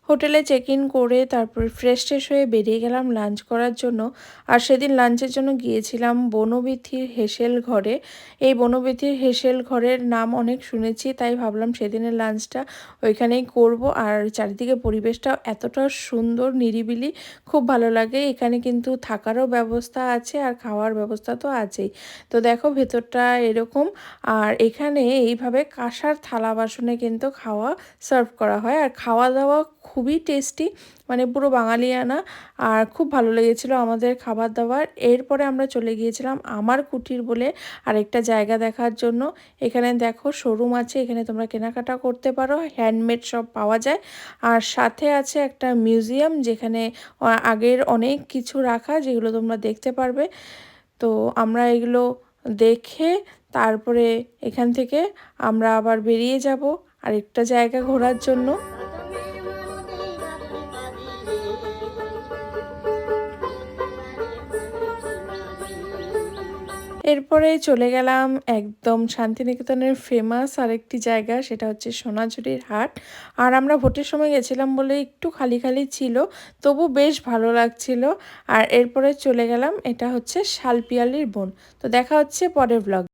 হোটেলে check in করে তারপর ফ্রেশ ট্রেশ হয়ে বেরিয়ে গেলাম লাঞ্চ করার জন্য। আর সেদিন লাঞ্চের জন্য গিয়েছিলাম বনবিথির হেসেল ঘরে। এই বনবিথির হেসেল ঘরের নাম অনেক শুনেছি, তাই ভাবলাম সেদিনের লাঞ্চটা ওইখানেই করব। আর চারিদিকে পরিবেশটা এতটা সুন্দর, নিরিবিলি, খুব ভালো লাগে। এখানে কিন্তু থাকারও ব্যবস্থা আছে আর খাওয়ার ব্যবস্থা তো আছেই। তো দেখো ভেতরটা এরকম। আর এখানে এইভাবে কাঁসার থালা বাসনে কিন্তু খাওয়া সার্ভ করা হয়। আর খাওয়া দাওয়া খুবই টেস্টি, মানে পুরো বাঙালিয়ানা। আর খুব ভালো লেগেছিলো আমাদের খাবার দাবার। এরপরে আমরা চলে গিয়েছিলাম আমার কুটির বলে আরেকটা জায়গা দেখার জন্য। এখানে দেখো শোরুম আছে, এখানে তোমরা কেনাকাটা করতে পারো, হ্যান্ডমেড সব পাওয়া যায়। আর সাথে আছে একটা মিউজিয়াম, যেখানে আগের অনেক কিছু রাখা, যেগুলো তোমরা দেখতে পারবে। তো আমরা এগুলো দেখে তারপরে এখান থেকে আমরা আবার বেরিয়ে যাব আরেকটা জায়গা ঘোরার জন্য। এরপরে চলে গেলাম একদম শান্তিনিকেতনের ফেমাস আরেকটি জায়গা, সেটা হচ্ছে সোনাঝুরির হাট। আর আমরা ভোটের সময় গেছিলাম বলে একটু খালি খালি ছিল, তবু বেশ ভালো লাগছিল। আর এরপরে চলে গেলাম, এটা হচ্ছে শালপিয়ালির বন। তো দেখা হচ্ছে পরের ব্লগ।